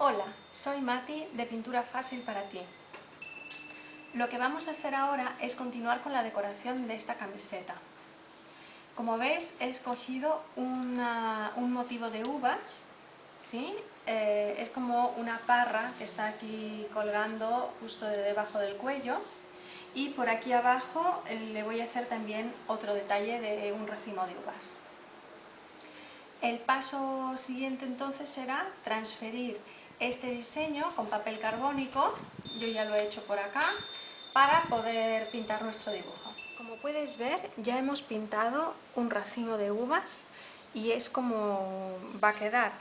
Hola, soy Mati de Pintura Fácil para ti. Lo que vamos a hacer ahora es continuar con la decoración de esta camiseta. Como ves, he escogido un motivo de uvas, ¿sí? Es como una parra que está aquí colgando justo de debajo del cuello, y por aquí abajo le voy a hacer también otro detalle de un racimo de uvas. El paso siguiente entonces será transferir este diseño con papel carbónico, yo ya lo he hecho por acá, para poder pintar nuestro dibujo. Como puedes ver, ya hemos pintado un racimo de uvas y es como va a quedar.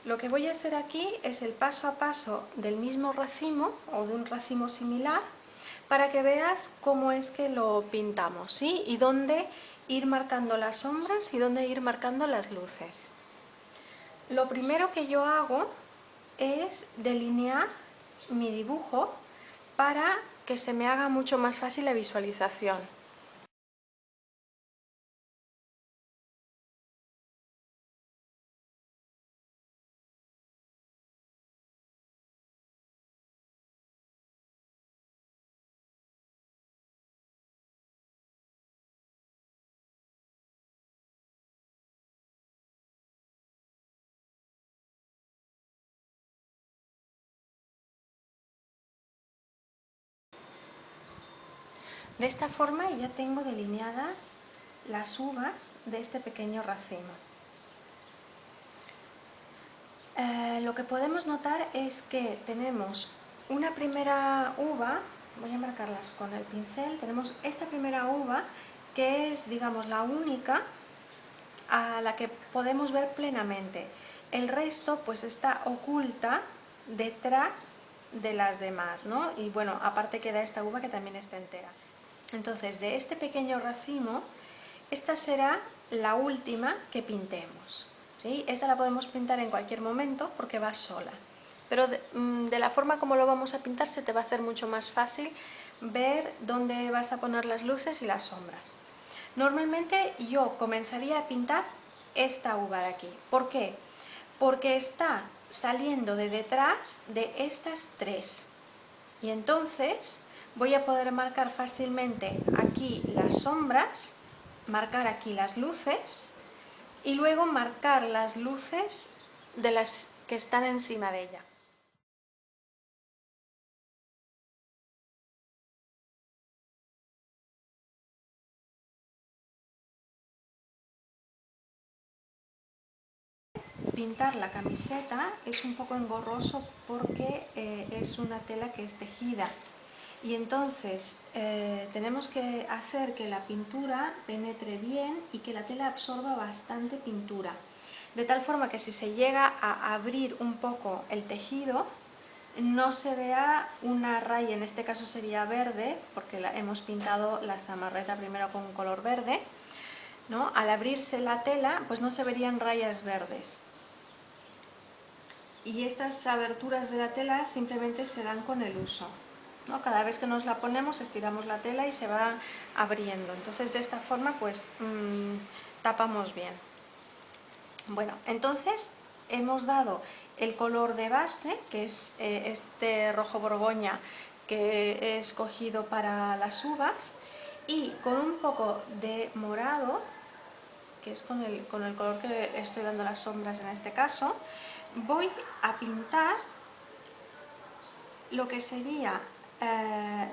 Lo que voy a hacer aquí es el paso a paso del mismo racimo o de un racimo similar para que veas cómo es que lo pintamos, ¿sí? Y dónde ir marcando las sombras y dónde ir marcando las luces. Lo primero que yo hago es delinear mi dibujo para que se me haga mucho más fácil la visualización. De esta forma ya tengo delineadas las uvas de este pequeño racimo. Lo que podemos notar es que tenemos una primera uva, voy a marcarlas con el pincel, tenemos esta primera uva que es, digamos, la única a la que podemos ver plenamente. El resto pues está oculta detrás de las demás, ¿no? Y bueno, aparte queda esta uva que también está entera. Entonces, de este pequeño racimo, esta será la última que pintemos, ¿sí? Esta la podemos pintar en cualquier momento porque va sola, pero de la forma como lo vamos a pintar se te va a hacer mucho más fácil ver dónde vas a poner las luces y las sombras. Normalmente yo comenzaría a pintar esta uva de aquí. ¿Por qué? Porque está saliendo de detrás de estas tres. Y entonces voy a poder marcar fácilmente aquí las sombras, marcar aquí las luces y luego marcar las luces de las que están encima de ella. Pintar la camiseta es un poco engorroso porque es una tela que es tejida y entonces tenemos que hacer que la pintura penetre bien y que la tela absorba bastante pintura, de tal forma que si se llega a abrir un poco el tejido no se vea una raya, en este caso sería verde porque hemos pintado la samarreta primero con un color verde, ¿no? Al abrirse la tela pues no se verían rayas verdes. Y estas aberturas de la tela simplemente se dan con el uso, ¿no? Cada vez que nos la ponemos estiramos la tela y se va abriendo, entonces de esta forma pues tapamos bien. Bueno, entonces hemos dado el color de base, que es este rojo borgoña que he escogido para las uvas, y con un poco de morado, que es con el color que estoy dando las sombras en este caso, voy a pintar lo que sería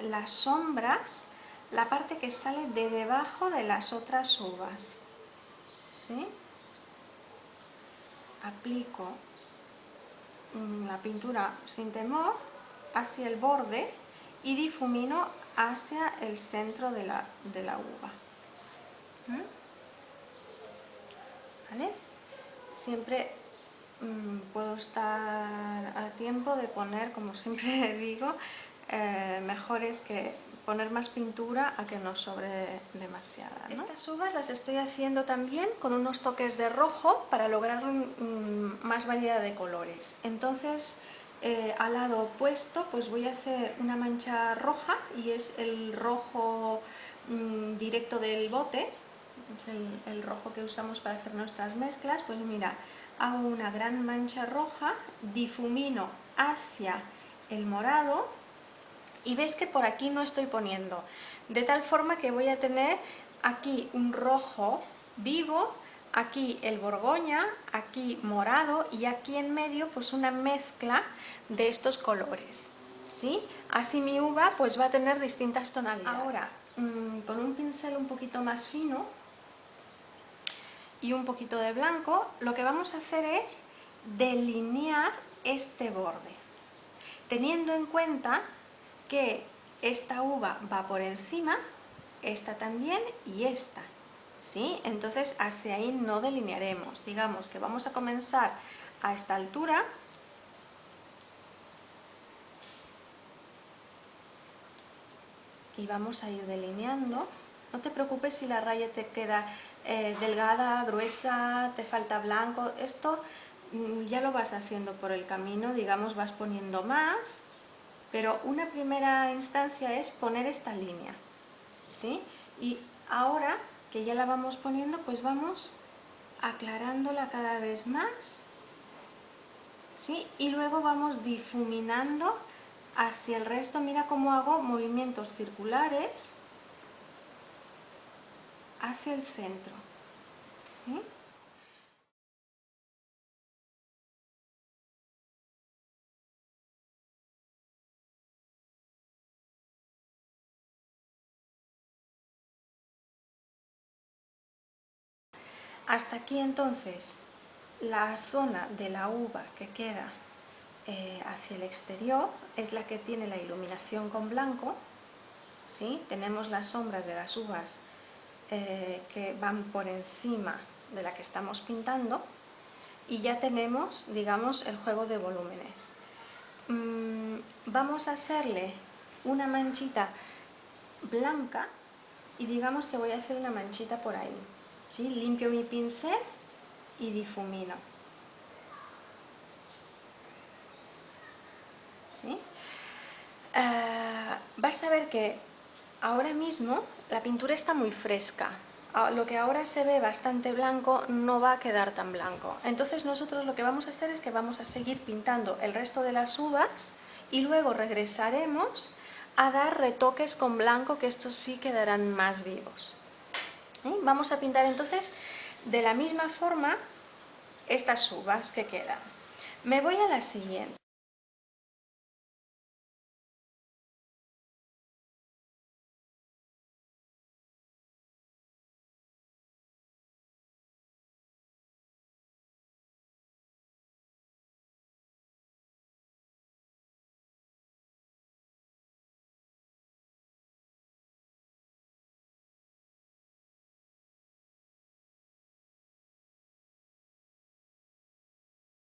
las sombras, la parte que sale de debajo de las otras uvas, ¿sí? Aplico la pintura sin temor hacia el borde y difumino hacia el centro de la uva. ¿Vale? Siempre puedo estar a tiempo de poner, como siempre digo, mejor es que poner más pintura a que nos sobre demasiada, ¿no? Estas uvas las estoy haciendo también con unos toques de rojo para lograr más variedad de colores. Entonces, al lado opuesto, pues voy a hacer una mancha roja y es el rojo directo del bote, es el rojo que usamos para hacer nuestras mezclas. Pues mira, hago una gran mancha roja, difumino hacia el morado y ves que por aquí no estoy poniendo, de tal forma que voy a tener aquí un rojo vivo, aquí el borgoña, aquí morado y aquí en medio pues una mezcla de estos colores, ¿sí? Así mi uva pues va a tener distintas tonalidades. Ahora, con un pincel un poquito más fino y un poquito de blanco, lo que vamos a hacer es delinear este borde, teniendo en cuenta que esta uva va por encima, esta también y esta, ¿sí? Entonces hacia ahí no delinearemos, digamos que vamos a comenzar a esta altura y vamos a ir delineando. No te preocupes si la raya te queda delgada, gruesa, te falta blanco, esto ya lo vas haciendo por el camino, digamos vas poniendo más, pero una primera instancia es poner esta línea, ¿sí? Y ahora que ya la vamos poniendo, pues vamos aclarándola cada vez más, ¿sí? Y luego vamos difuminando hacia el resto. Mira cómo hago movimientos circulares hacia el centro, ¿sí? Hasta aquí entonces la zona de la uva que queda hacia el exterior es la que tiene la iluminación con blanco, ¿sí? Tenemos las sombras de las uvas que van por encima de la que estamos pintando y ya tenemos, digamos, el juego de volúmenes. Vamos a hacerle una manchita blanca y digamos que voy a hacer una manchita por ahí, ¿sí? Limpio mi pincel y difumino, ¿sí? Vas a ver que ahora mismo la pintura está muy fresca. Lo que ahora se ve bastante blanco no va a quedar tan blanco. Entonces nosotros lo que vamos a hacer es que vamos a seguir pintando el resto de las uvas y luego regresaremos a dar retoques con blanco, que estos sí quedarán más vivos. Vamos a pintar entonces de la misma forma estas uvas que quedan. Me voy a la siguiente.